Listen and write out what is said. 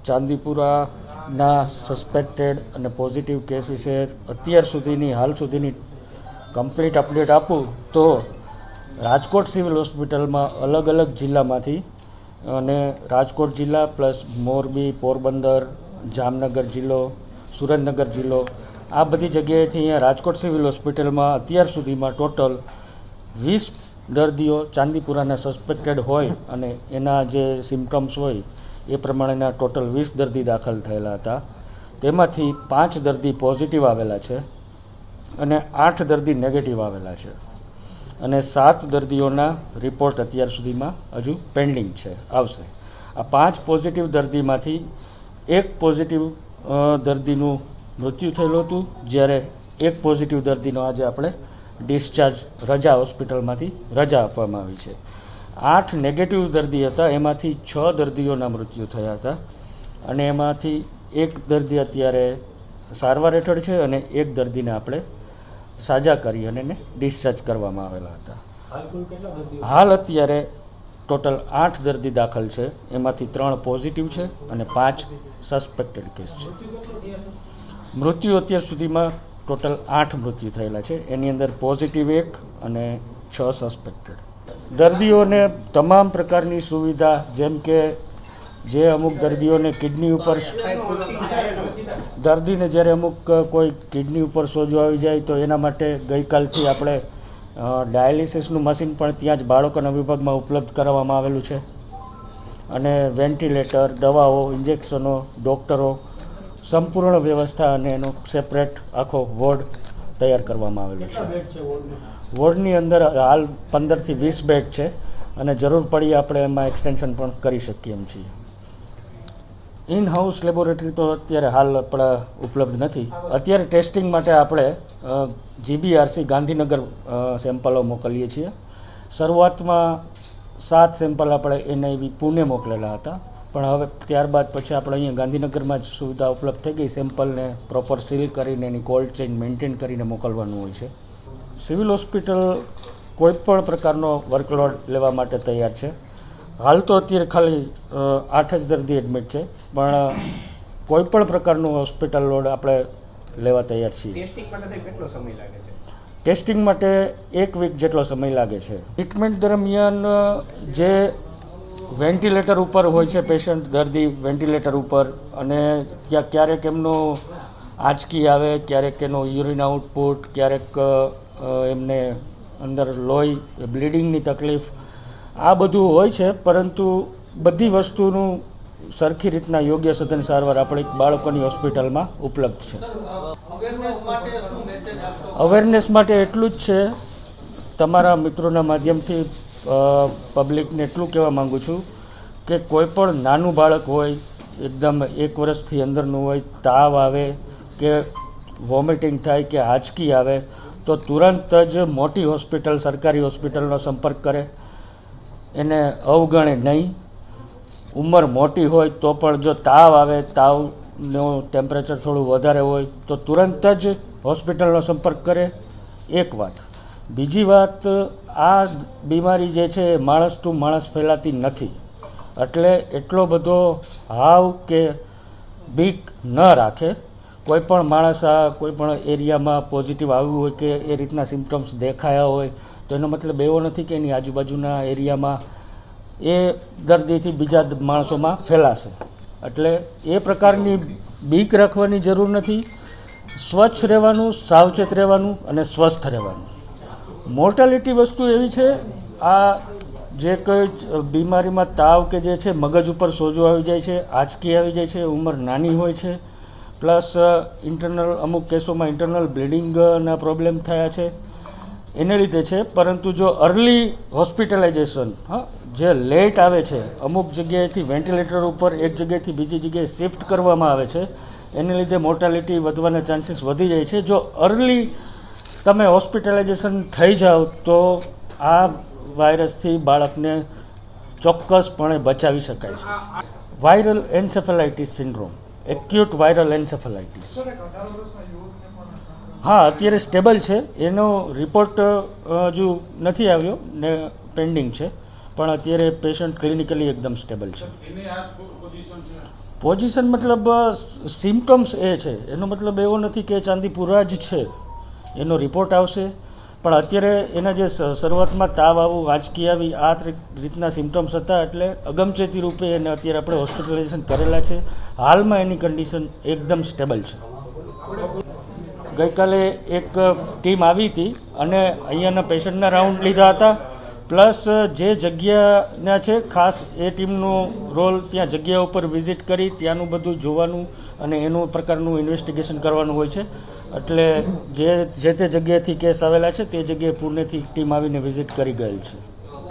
ચાંદીપુરાના suspected અને positive case વિશે અત્યાર સુધીની હાલ સુધીની કમ્પ્લીટ અપડેટ આપું તો રાજકોટ સિવિલ હોસ્પિટલમાં અલગ અલગ જિલ્લામાંથી અને રાજકોટ જિલ્લા પ્લસ મોરબી, પોરબંદર, જામનગર જિલ્લો, સુરેન્દ્રનગર જિલ્લો, આ બધી જગ્યાએથી અહીંયા રાજકોટ સિવિલ હોસ્પિટલમાં અત્યાર સુધીમાં ટોટલ 20 દર્દીઓ ચાંદીપુરાના સસ્પેક્ટેડ હોય અને એના જે સિમ્ટમ્સ હોય એ પ્રમાણેના ટોટલ 20 દર્દી દાખલ થયેલા હતા. તેમાંથી 5 દર્દી પોઝિટિવ આવેલા છે અને 8 દર્દી નેગેટિવ આવેલા છે અને 7 દર્દીઓના રિપોર્ટ અત્યાર સુધીમાં હજુ પેન્ડિંગ છે, આવશે. આ 5 પોઝિટિવ દર્દીમાંથી 1 પોઝિટિવ દર્દીનું મૃત્યુ થયેલું હતું, જ્યારે 1 પોઝિટિવ દર્દીનો આજે આપણે ડિસ્ચાર્જ રજા હોસ્પિટલમાંથી રજા આપવામાં આવી છે. 8 નેગેટિવ દર્દી હતા, એમાંથી 6 દર્દીઓના મૃત્યુ થયા હતા અને એમાંથી 1 દર્દી અત્યારે સારવાર હેઠળ છે અને 1 દર્દીને આપણે સાજા કરી અને એને ડિસ્ચાર્જ કરવામાં આવેલા હતા. હાલ અત્યારે ટોટલ 8 દર્દી દાખલ છે, એમાંથી 3 પોઝિટિવ છે અને 5 સસ્પેક્ટેડ કેસ છે. મૃત્યુ અત્યાર સુધીમાં ટોટલ 8 મૃત્યુ થયેલા છે, એની અંદર પોઝિટિવ 1 અને 6 સસ્પેક્ટેડ. દર્દીઓને તમામ પ્રકારની સુવિધા, જેમ કે જે અમુક દર્દીઓને કિડની ઉપર દર્દીને જ્યારે અમુક કોઈ કિડની ઉપર સોજો આવી જાય તો એના માટે ગઈકાલથી આપણે ડાયાલિસિસનું મશીન પણ ત્યાં જ બાળકોના વિભાગમાં ઉપલબ્ધ કરાવવામાં આવેલું છે અને વેન્ટિલેટર, દવાઓ, ઇન્જેક્શનો, ડૉક્ટરો, સંપૂર્ણ વ્યવસ્થા અને એનો સેપરેટ આખો વોર્ડ તૈયાર કરવામાં આવેલો છે. વોર્ડની અંદર હાલ 15 થી 20 બેડ છે અને જરૂર પડી આપણે એમાં એક્સટેન્શન પણ કરી શકીએ એમ છીએ. ઇન હાઉસ લેબોરેટરી તો અત્યારે હાલ આપણા ઉપલબ્ધ નથી. અત્યારે ટેસ્ટિંગ માટે આપણે GBRC ગાંધીનગર સેમ્પલો મોકલીએ છીએ. શરૂઆતમાં 7 સેમ્પલ આપણે NIV પુણે મોકલેલા હતા, પણ હવે ત્યારબાદ પછી આપણે અહીંયા ગાંધીનગરમાં જ સુવિધા ઉપલબ્ધ થઈ ગઈ. સેમ્પલને પ્રોપર સીલ કરીને એની કોલ્ડ ચેઇન મેન્ટેન કરીને મોકલવાનું હોય છે. સિવિલ હોસ્પિટલ કોઈપણ પ્રકારનો વર્કલોડ લેવા માટે તૈયાર છે. હાલ તો અત્યારે ખાલી 8 જ દર્દી એડમિટ છે, પણ કોઈપણ પ્રકારનું હોસ્પિટલ લોડ આપણે લેવા તૈયાર છીએ. ટેસ્ટિંગ માટે 1 વીક જેટલો સમય લાગે છે. ટ્રીટમેન્ટ દરમિયાન જે વેન્ટિલેટર ઉપર હોય છે પેશન્ટ, દર્દી વેન્ટિલેટર ઉપર, અને ત્યાં ક્યારેક એમનું આંચકી આવે, ક્યારેક એનો યુરિન આઉટપુટ, ક્યારેક એમને અંદર લોહી, બ્લીડિંગની તકલીફ, આ બધું હોય છે. પરંતુ બધી વસ્તુનું સરખી રીતના યોગ્ય સઘન સારવાર આપણી બાળકોની હોસ્પિટલમાં ઉપલબ્ધ છે. અવેરનેસ માટે એટલું જ છે, તમારા મિત્રોના માધ્યમથી પબ્લિકને એટલું કહેવા માગું છું કે કોઈ પણ નાનું બાળક હોય, એકદમ 1 વર્ષથી અંદરનું હોય, તાવ આવે કે વોમિટિંગ થાય કે આંચકી આવે તો તુરંત જ મોટી હોસ્પિટલ, સરકારી હોસ્પિટલનો સંપર્ક કરે, એને અવગણે નહીં. ઉંમર મોટી હોય તો પણ જો તાવ આવે, તાવનું ટેમ્પરેચર થોડું વધારે હોય તો તુરંત જ હોસ્પિટલનો સંપર્ક કરે. એક વાત. બીજી વાત, આ બીમારી જે છે એ માણસ ટુ માણસ ફેલાતી નથી, એટલે એટલો બધો હાવ કે બીક ન રાખે. કોઈ પણ માણસ આ કોઈ પણ એરિયામાં પોઝિટિવ આવ્યું હોય કે એ રીતના સિમ્ટમ્સ દેખાયા હોય તો એનો મતલબ એવો નથી કે એની આજુબાજુના એરિયામાં એ દર્દીથી બીજા માણસોમાં ફેલાશે. એટલે એ પ્રકારની બીક રાખવાની જરૂર નથી. સ્વચ્છ રહેવાનું, સાવચેત રહેવાનું અને સ્વસ્થ રહેવાનું. મોર્ટાલિટી વસ્તુ એવી છે, આ જે કોઈ બીમારીમાં તાવ કે જે છે, મગજ ઉપર સોજો આવી જાય છે, આંચકી આવી જાય છે, ઉંમર નાની હોય છે, પ્લસ ઇન્ટરનલ અમુક કેસોમાં ઇન્ટરનલ બ્લીડિંગના પ્રોબ્લેમ થયા છે, એને લીધે છે. પરંતુ જો અર્લી હોસ્પિટલાઇઝેશન, જે લેટ આવે છે, અમુક જગ્યાએથી વેન્ટિલેટર ઉપર એક જગ્યાએથી બીજી જગ્યાએ શિફ્ટ કરવામાં આવે છે, એને લીધે મોર્ટાલિટી વધવાના ચાન્સીસ વધી જાય છે. જો અર્લી તમે હોસ્પિટલાઇઝેશન થઈ જાઓ તો આ વાયરસથી બાળકને ચોક્કસપણે બચાવી શકાય છે. વાયરલ એન્સેફેલાઇટિસ સિન્ડ્રોમ, એક્યુટ વાયરલ એન્સેફેલાઇટિસ, હા અત્યારે સ્ટેબલ છે. એનો રિપોર્ટ હજુ નથી આવ્યો ને પેન્ડિંગ છે, પણ અત્યારે પેશન્ટ ક્લિનિકલી એકદમ સ્ટેબલ છે. પોઝિશન મતલબ સિમ્ટમ્સ એ છે, એનો મતલબ એવો નથી કે ચાંદીપુરા જ છે, એનો રિપોર્ટ આવશે. પણ અત્યારે એના જે શરૂઆતમાં તાવ આવું, વાંચકી આવી, આ રીતના સિમ્ટમ્સ હતા, એટલે અગમચેતી રૂપે એને અત્યારે આપણે હોસ્પિટલાઇઝેશન કરેલા છે. હાલમાં એની કન્ડિશન એકદમ સ્ટેબલ છે. ગઈકાલે એક ટીમ આવી હતી અને અહીંયાના પેશન્ટના રાઉન્ડ લીધા હતા, પ્લસ જે જગ્યાના છે ખાસ એ ટીમનો રોલ ત્યાં જગ્યા ઉપર વિઝિટ કરી ત્યાંનું બધું જોવાનું અને એનું પ્રકારનું ઇન્વેસ્ટિગેશન કરવાનું હોય છે. એટલે જે તે જગ્યાએથી કેસ આવેલા છે તે જગ્યાએ પુણેથી ટીમ આવીને વિઝિટ કરી ગયેલ છે.